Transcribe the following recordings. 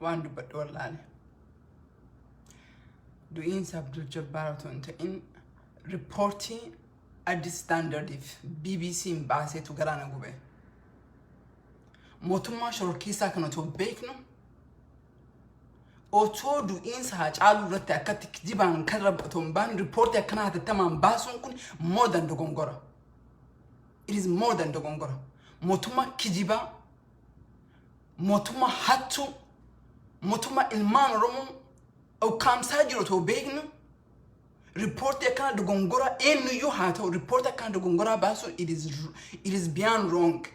waan dubbadhu wallaale du'iinsa Abdul Jabbaar otoo hin ta'in riippoortii Addis Standardiif BBC'n baaseetu garaa na gube. Mootummaa shororkeessaa kana otoo beeknu otoo du'iinsa Haacaaluu irratti akkatti kijibaan kan otoo hin baane riippoortii akkanaa hatattamaan baasuun kun more than dogongora. It is more than dogongora. Mootummaa kijibaa, mootummaa hattuu, mootummaa ilmaan Oromoo ukkaamsaa jiru otoo beeknu riippoortii akkana dogongora eenyuyyuu haa ta'u riippoortii akkana dogongoraa baasuun it is beyond wrong.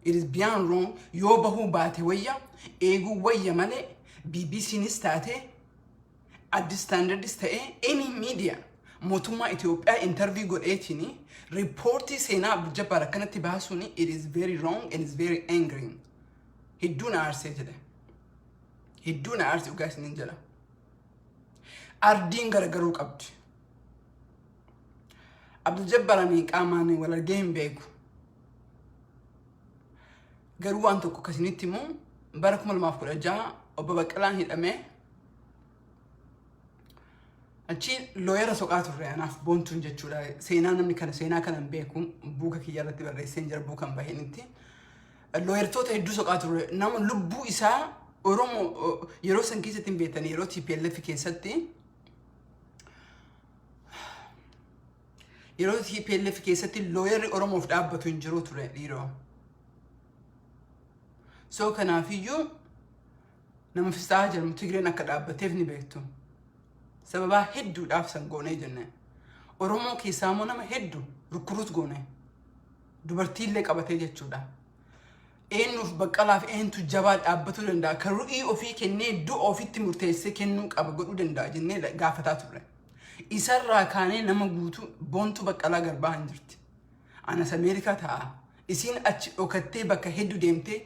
It is beyond wrong. Yoo bahuu baate wayya eeguu wayya malee BBC'nis taate Addis Standardis ta'e any media mootummaa Itoophiyaa interview godheetini riippoortii seenaa Abdul Jabbaar akkanatti baasuun it is very wrong and is very angering. Hedduu na aarsee jedhe. Hedduu na aarsee dhugaa isiniin jedha. Ardiin garagaruu qabdi. Abdul Jabbaar qaamaan wal argee hin beeku. Garuu waan tokko akkasinitti immoo bara 2016 obbo Baqqalaan hidhamee achi looyera soqaa turre anaaf boontuun jechuudha. Seenaa namni kana seenaa kana hin beeku buuka kiyya irratti barreessee jira buukan bahinitti. Looyertoota hedduu soqaa turre nama lubbuu isaa Oromoo yeroo san keessatti hin beektan yeroo TPLF keessatti yeroo TPLF keessatti looyerri Oromoof dhaabbatu hin jiru ture dhiiroo. So kanaafiyyuu nama Fistaa jedhamu Tigreen akka dhaabbateef ni beektu. Sababaa hedduudhaaf san goonee jenne. Oromoo keessaa immoo nama hedduu rukkuruut goone. Dubartiillee qabatee jechuudha. Eenyuuf Baqqalaaf eenyutu jabaa dhaabbatuu danda'a. Kan ru'ii ofii kennee du'a ofitti murteessee kennuu qaba godhuu danda'a jennee gaafataa turre. Isarraa kaanee nama guutuu boontuu Baqqalaa Garbaa hin jirti. Anas Ameerikaa ta'a. Isin achi dhokattee bakka hedduu deemtee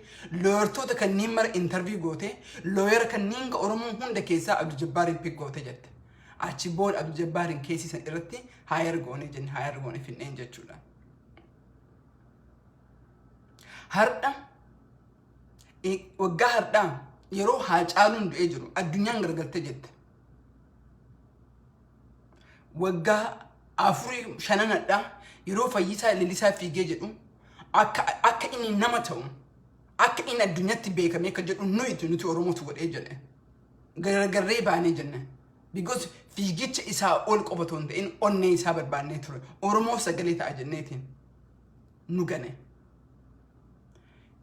looyertoota kanneen mara interview goote looyera kanneen ka Oromoo hunda keessaa Abdul Jabbaarin pick goote jette. Achi booda Abdul Jabbaarin keessisan irratti haayar goone jenne haayar goone finneen jechuudha. Har'a waggaa har'aa yeroo Haacaaluun du'ee jiru addunyaan gargalte jette. Waggaa 4-5 yeroo Fayyisaa Leellisaa fiigee jedhu akka inni nama ta'u akka inni addunyatti beekame akka jedhu nuti Oromootu godhee jedhe. Gargarree baanee jenne. Because fiigicha isaa ol qofatoo hin ta'in onnee isaa barbaannee ture. Oromoof sagalee ta'a jenneetiin nu gane.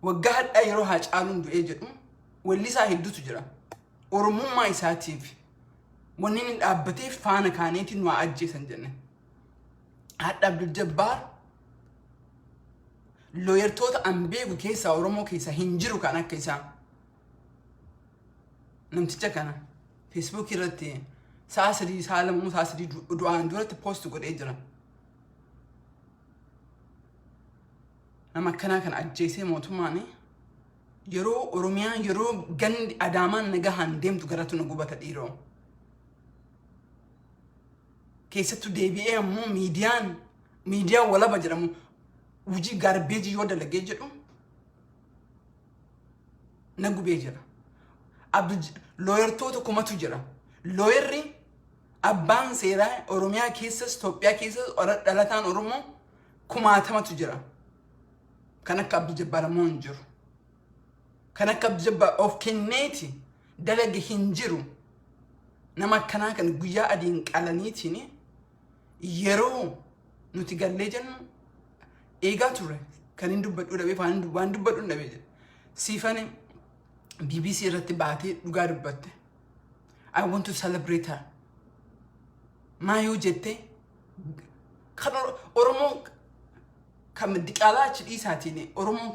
Waggaa hadhaa yeroo Haacaaluun du'ee jedhu wallisaa hedduutu jira. Oromummaa isaatiif wanni inni dhaabbatee faana kaaneetiin waa ajjeesan jenne. Hadha Abdul Jabbaar looyertoota an beeku keessaa Oromoo keessaa hin jiru kan akka isaa. Namticha kana Facebook irratti sa'a 3 du'aan duratti post godhee jira. Nama akkanaa kan ajjeesee mootummaan yeroo Oromiyaa yeroo gandi Adaamaan nagahaan deemtu garatu na gubata dhiiroo. Keessattuu deebi'ee ammoo miidiyaa walaba jedhamu hojii gaarbeejii yoo dalagee jedhu na gubee jira. Looyertoota kumatu jira. Looyerri abbaan seeraa Oromiyaa keessas Itoophiyaa keessas dhalataan Oromoo 1000tu jira. Kan akka Abdul Jabbaar ammoo hin jiru. Kan akka Abdul Jabbaar of kenneeti dalage hin jiru. Nama akkanaa kan guyyaa adiin qalaniitiin yeroo nuti gallee jennu eegaa turre kan hin dubbadhu dhabee waan dubbadhu dhabee jedhe. Siifani BBC irratti baatee dhugaa dubbatte. I want to celebrate her. Maayoo jettee kan Oromoo kan diqaalaa achi dhiisaatiin Oromoon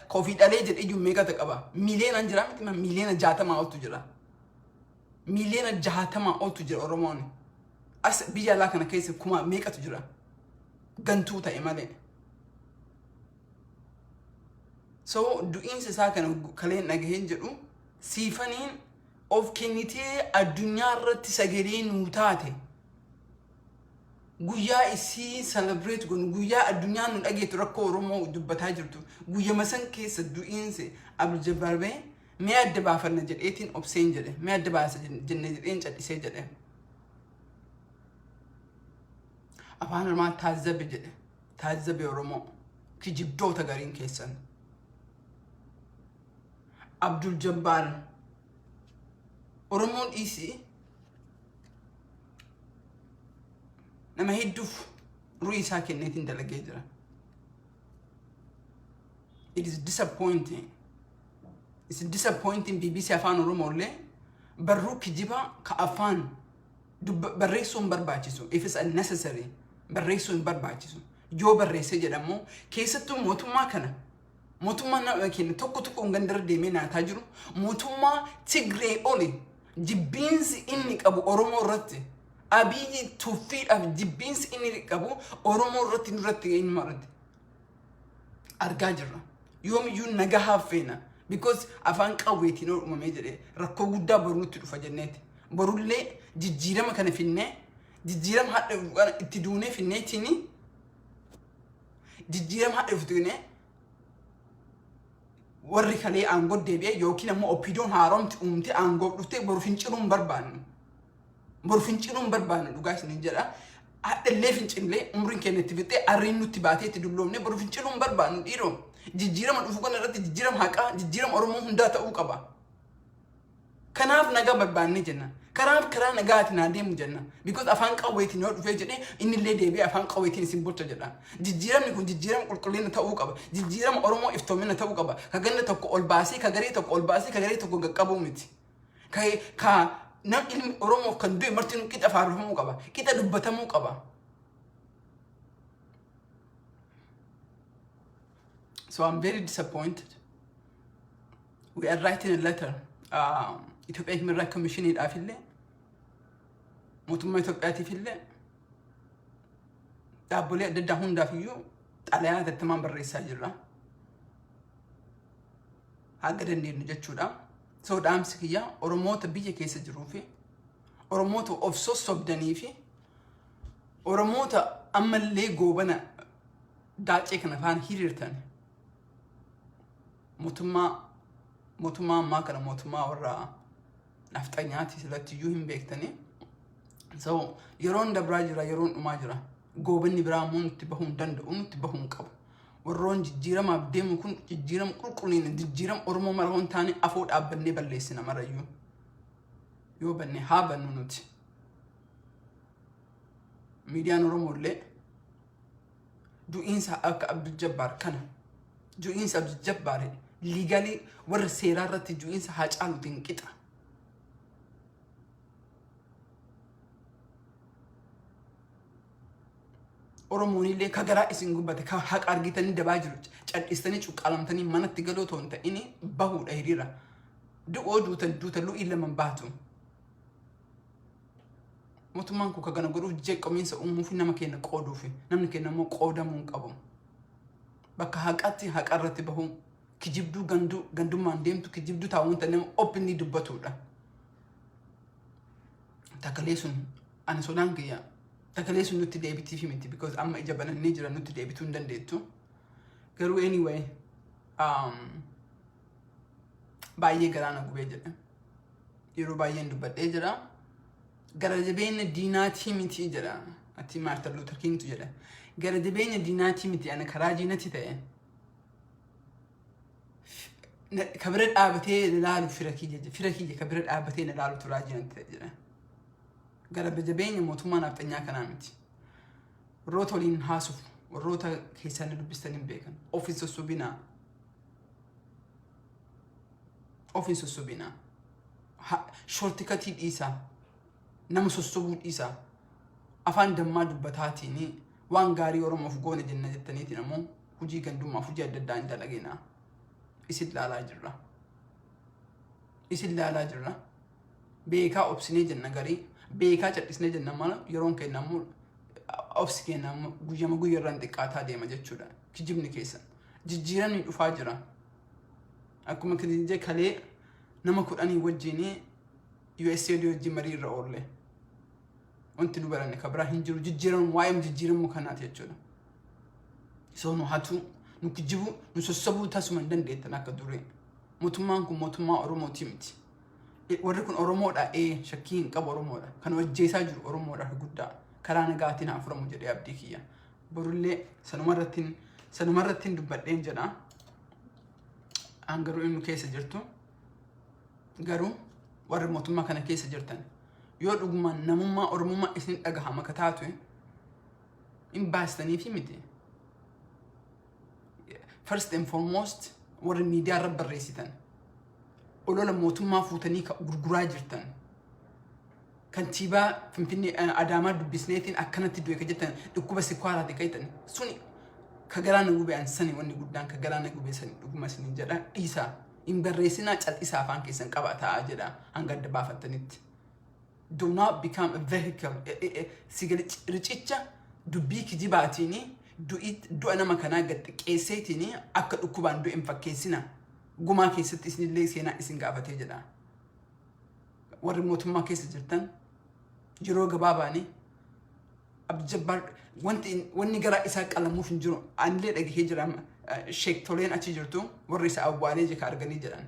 koofii dhalee jedhee iyyuu meeqata qaba. Miliyoona jira miti miliyoona 60 oltu jira. Miliyoona 60 oltu jira Oromoon. As biyya alaa kana keessa kuma meeqatu jira. Gantuu ta'e malee. So du'iinsa isaa kana kaleen dhagaheen jedhu siifaniin of kennitee addunyaa irratti sagalee nuu taate. Guyyaa isii celebrate gun guyyaa addunyaa nu dhageetu rakkoo Oromoo dubbataa jirtu. Guyyaa masan keessa du'iinsa Abdul Jabbaar bee mee adda baafanna jedheetiin obseen jedhe mee adda baasa jenne jedheen cadhisee jedhe afaan oromaa taazzabe jedhe taazzabe oromoo kijibdoota gariin keessan Abdul Jabbar oromoon dhiisii nama hedduuf ru'ii isaa kenneetiin dalagee jira. It is disappointing. It's disappointing BBC afaan oromoo illee barruu kijiba ka afaan barreessuun barbaachisu if it's unnecessary barreessuun barbaachisu yoo barreesse jedhamu keessattuu mootummaa kana mootummaa keenya tokko tokko gandara deemee naataa jiru mootummaa Tigree oli jibbiinsi inni qabu oromoo irratti abiyyi tuffiidhaaf jibbiinsi inni qabu oromoo irratti eenyuma irratti argaa jirra yoomiyyuu nagahaaf feena because afaan qawweetiin uumamee jedhee rakkoo guddaa boruutti dhufa jenneeti borullee jijjiirama kana finnee jijjiirama hadha itti duunee finneetini jijjiirama hadha itti warri kalee aangoo deebi'ee yookiin ammoo oppiidoon haaromti uumte aangoo dhuftee boru finciluun barbaannu dhugaa isin jedha hadhallee fincillee umriin keenya itti fixee arriin nutti baatee itti dulloomne boru finciluun barbaannu dhiiroo jijjiirama dhufu kana irratti jijjiirama haqaa jijjiirama oromoo hundaa ta'uu qaba kanaaf nagaa barbaanne jenna kanaaf karaa nagaatiin adeemu jenna because afaan qawweetiin yoo dhufee jedhee inni illee deebi'ee afaan qawweetiin isin bulcha jedha jijjiiramni kun jijjiirama qulqullina ta'uu qaba jijjiirama oromoo iftoomina ta'uu qaba ka ganna tokko ol baasee ka garee tokko ol baasee ka garee tokko qaqqabuu miti ka nam ilmi oromoo kan du'e martiin qixa faarfamuu qaba qixa dubbatamuu qaba. So I'm very disappointed. We are writing a letter. Ethiopia Human Rights Commission in Afile. Mutuma Ethiopia Tifile. Dabule the Dahunda for you. Alaya the Tamamber Sajura. Hagaden in Jachuda. So damn Sikia, or a motor be a case of Rufi, or a motor of Sos of Danifi, or a motor Amalay Governor Dutch Ekan Hirtan. Mutuma makana mutuma warra naftanyati selati yuhim bektani so yeron da brajira yeron umajira gobanni bramun tibahun dandu tibahun qab warron jijjiram abdem kun jijjiram qulqulin jijjiram ormo marhon tani afod abbanne ballesina marayu yo banne habannu nuti media oromolle du insa ak Abdul Jabbar kana du insa Abdul Jabbar legally warra seeraa irratti ju'insa haa caaluutiin qixa oromoon illee ka garaa isin gubbate ka haqa argitanii dabaa jiru cadhistanii cuqqaalamtanii manatti galoo ta'uun ta'ini bahuudha hiriira du'oo duuta lu'ii laman baatu mootummaan kun ka gana godhuuf jeeqomiinsa uumuuf nama keenya qooduuf namni keenya immoo qoodamuu hin qabu bakka haqatti haqa irratti bahuun kijibdu gandummaan deemtu kijibdu taawun tanema openly dubbatudha takalee sun ani sodaan kiyya takalee sun nutti deebitii fi miti because amma ija banannee jira nutti deebituu hin dandeettu garuu anyway baay'ee garaana gubee jedhe yeroo baay'een dubbadhee jira gara jabeenya diinaatii miti jedha ati Martin Luther King tu jedha gara jabeenya diinaatii miti ana karaa diinati ta'e كبرت آبتي لالو فركية كبرت آبتي لالو تراجعن تجرا قال بجبين موتوما نفتنيا كنامتي روتو لين هاسف وروتا كيسان لبستنين بيكن أوفيس السبينا شورتكاتي إيسا نمس السبود إيسا أفان دما دبتاتيني وان غاري ورم أفغون جنة جتنيتي نمو هجي كندوم أفجي الددان دلقينا isid laalaa jirra beekaa obsinee jenna garii beekaa cadhisnee jenna mala yeroon keenya ammoo obsi keenya ammoo guyyama guyyarraan xiqqaataa deema jechuudha kijibni keessan jijjiiramni dhufaa jira akkuma kijibni kalee nama 10 wajjinii USA wajjin marii irra oolle wanti nu baranne kabraa hin jiru jijjiiramu waa'ee jijjiiramu kanaati jechuudha so nu hatu nu kijibu nu sossobu tasuma dandeettan akka duree mootummaan kun mootummaa Oromooti miti. Warri kun Oromoodha shakkii hin qabu Oromoodha. Kan wajjeesaa jiru Oromoodha guddaa. Karaa nagaatiin haa furamu jedhee abdii kiyya. Borullee sanumarrattiin dubbadheen jedha. An garuu inni keessa jirtu. Garuu warri mootummaa kana keessa jirtan. Yoo dhugumaan namummaa Oromummaa isin dhagahama ka taatu hin baastanii fi miti. First and foremost warri miidiyaa irra barreessitan. Olola mootummaa fuutanii gurguraa jirtan. Kantiibaa Finfinnee Adaamaa dubbisneetiin akkanatti du'e ka jettan dhukkuba sikwaaraati ka jettan suni ka galaana gubee ansanii wanni guddaan ka galaana gubee sanii dhuguma isiniin jedha dhiisaa hin barreessinaa cal'isaa afaan keessan qaba ta'a jedha hanga adda baafattanitti. Do not become a vehicle. Sigali ricicha dubbii kijibaatiin du'a nama kanaa gad xiqqeesseetiin akka dhukkubaan du'e hin fakkeessina. Gumaa keessatti isinillee seenaa isin gaafatee jedha. Warri mootummaa keessa jirtan yeroo gabaabaanii Abdijabbaar wanni garaa isaa qalamuuf hin jiru. Anillee dhagahee jira sheektoleen achi jirtu warri isa awwaalee jeka arganii jedhan.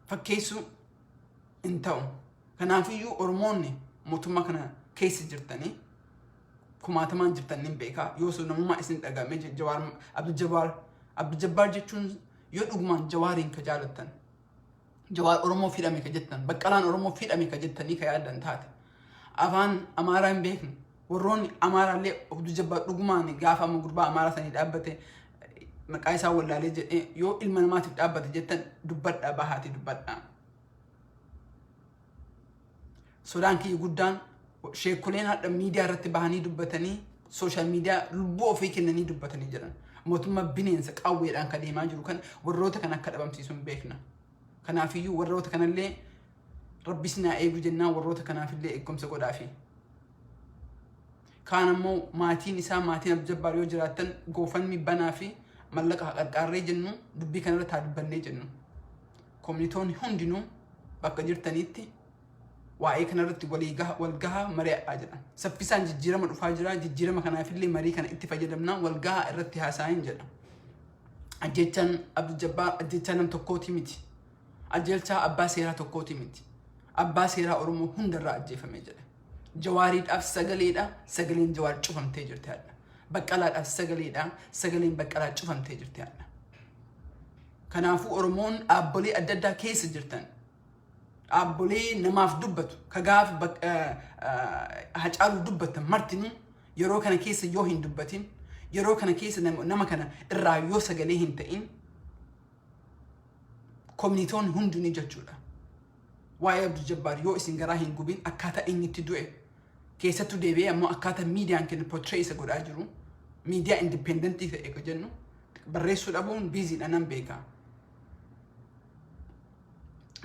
Fakkeessu hin ta'u. Kanaafiyyuu Oromoonni mootummaa kana keessa jirtanii kumaatamaan jirtan hin beekaa. Yoo sun namummaa isin dhagahame Abdijabbaar jechuun yoo dhugumaan Jawaariin ka jaalattan. Jawaar Oromoo fidhame ka jettan. Baqqalaan Oromoo fidhame ka jettanii ka yaaddan taate. Afaan Amaaraa hin beekne. Warroonni Amaaraallee Abdijabbaar dhugumaan gaafa amma gurbaa Amaaraa sanii dhaabbate maqaa isaa wallaalee jedhee yoo ilma namaatiif dhaabbate jettan dubbadhaa bahaati dubbadhaa. Sodaan kiyya guddaan sheekuleen hadha miidiyaa irratti bahanii dubbatanii sooshaal miidiyaa lubbuu ofii kennanii dubbatanii jiran. Mootummaa bineensa qawweedhaan ka deemaa jiru kan warroota kan akka dhabamsiisuun beekna. Kanaafiyyuu warroota kanallee rabbis naa eegu jennaan warroota kanaafillee eegumsa godhaafi. Kaan ammoo maatiin isaa maatiin Abdijabbaar yoo jiraattan goofalmi banaa fi mallaqa qarqaarree jennu dubbii kanarratti haa dubbannee jennu. Koominiitoonni hundinuu bakka jirtaniitti waa'ee kanarratti walgahaa mari'adhaa jedhan. Saffisaan jijjiirama dhufaa jira. Jijjiirama kanaafillee marii kana itti fayyadamnaa walgahaa irratti haasa'in jedha. Ajjechaan Abdijabbaar ajjechaa nam tokkooti miti. Ajjechaa abbaa seeraa tokkooti miti. Abbaa seeraa Oromoo hundarraa ajjeefamee jedha. Jawaariidhaaf sagaleedha. Sagaleen Jawaar cufamtee jirti hadha. Baqqalaadhaaf sagaleedha. Sagaleen Baqqalaa cufamtee jirti hadha. Kanaafuu Oromoon dhaabbolee adda addaa keessa jirtan. Dhaabbolee namaaf dubbatu. Ka gaafa Hacaaluu dubbatan martinuu yeroo kana keessa yoo hin dubbatin yeroo kana keessa nama kana irraa yoo sagalee hin ta'in koominiitoonni hundinuu jechuudha. Waa'ee Abdijabbaar yoo isin garaa hin gubin akkaataa inni itti du'e keessattuu deebi'ee ammoo akkaataa miidiyaan kennu portree isa godhaa jiru miidiyaa indipendentii ta'e ka jennu barreessuu dhabuun biiziidha nan beekaa.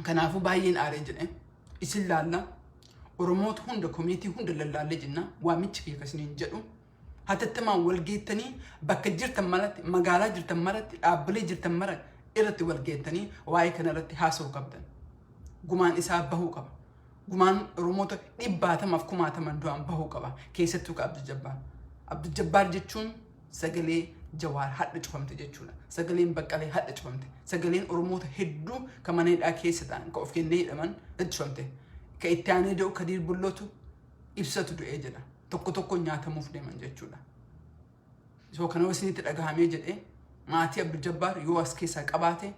Kanaafuu baay'een aaree jedhe isin laalla Oromoota hunda koominiitii hunda lallaallee jenna waamichi kee kasiniin jedhu hatattamaan walgeettanii bakka jirtan maratti magaalaa jirtan maratti dhaabbilee jirtan maratti irratti walgeettanii waa'ee kanarratti haasa'uu qabdan. Gumaan isaa bahuu qaba. Gumaan Oromoota 100,000 du'an bahuu qaba. Keessattuu ka Abdijabbaar. Abdijabbaar jechuun sagalee Jawaar hadha cufamte jechuudha. Sagaleen Baqqalee hadha cufamte. Sagaleen Oromoota hedduu ka mana hidhaa keessa ta'an ka of kennee hidhaman cufamte. Ka itti aanee da'u Kadiir Bullootu ibsatu du'ee jedha. Tokko nyaatamuuf deeman jechuudha. Soo kana isinitti dhagahamee jedhee maatii Abdijabbaar yoo as keessaa qabaate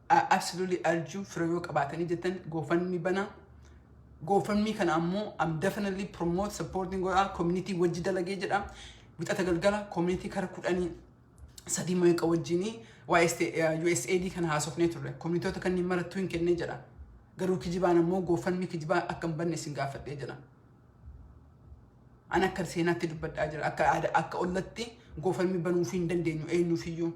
absolutely urge you fira yoo qabaatanii jettan GoFundMe bana. GoFundMe kana ammoo I'm definitely promote supporting community wajji dalagee jedha. Wixata galgala community kara 13 meeqa wajjinii USAID kana haasofnee turre. Communityota kanneen marattuu hin kennee jedha. Garuu kijibaan ammoo GoFundMe kijibaa akka hin banne isin gaafadhee jedha. Ana akka seenaatti dubbadhaa jira. Akka ollatti GoFundMe banuuf hin dandeenyu eenyuufiyyuu.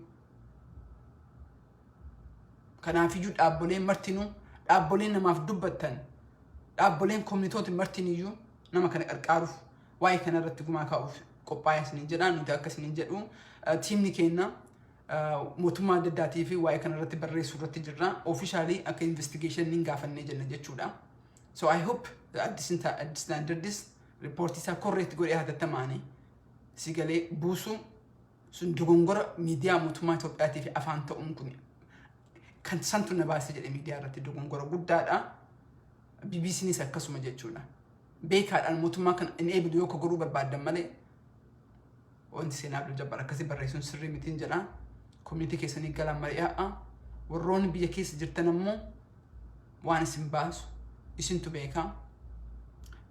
Kanaafiyyuu dhaabboleen martinuu dhaabboleen namaaf dubbattan dhaabboleen koominiitoota martiniyyuu nama kana qarqaaruuf waa'ee kanarratti gumaa kaa'uuf qophaa'ee isiniin jedha. Nuti akka isiniin jedhu tiimni keenya mootummaa adda addaatii fi waa'ee kanarratti barreessuu irratti jirra. Officially akka investigation niin gaafannee jenna jechuudha. So I hope Addis Standardis report isaa correct godhee hatattamaanii sigalee buusu sun dogongora miidiyaa mootummaa Itoophiyaatii fi afaan ta'uun kun kan santu na baase jedhe miidiyaa irratti dogongora guddaadha. BBCnis akkasuma jechuudha. Beekaadhaan mootummaa kan inni eebilu yoo kogoruu barbaadan malee wanti seenaa Abdul Jabbaar akkasii barreessuun sirrii mitiin jedha. Community keessanii galaan mari'aa. Warroonni biyya keessa jirtan ammoo waan isin baasu isintu beekaa.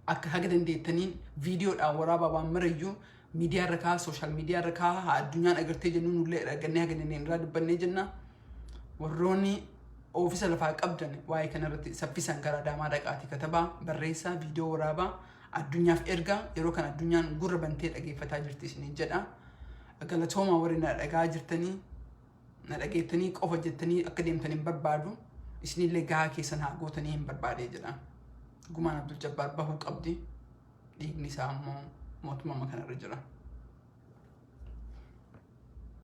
Akka haga dandeettaniin viidiyoodhaan waraabaa waan marayyuu miidiyaa irra kaa'aa, sooshaal miidiyaa irra kaa'aa, addunyaan agartee jennuun nullee dhagannee haga dandeenye irraa dubbannee jenna. Warroonni oofisa lafaa qabdan waa'ee kanarratti saffisaan gara Adaamaa dhaqaatii katabaa, barreessaa, viidiyoo waraabaa, addunyaaf ergaa yeroo kan addunyaan gurra bantee dhageeffataa jirti isiniin jedha. Galatoomaa warri na dhagaa jirtanii, na dhageettanii qofa jettanii akka deemtanii barbaadu isinillee gahaa keessan haa gootanii hin barbaadee jedha. Gumaan Abdul Jabbaar bahuu qabdi. Dhiigni isaa ammoo mootummaa kanarra jira.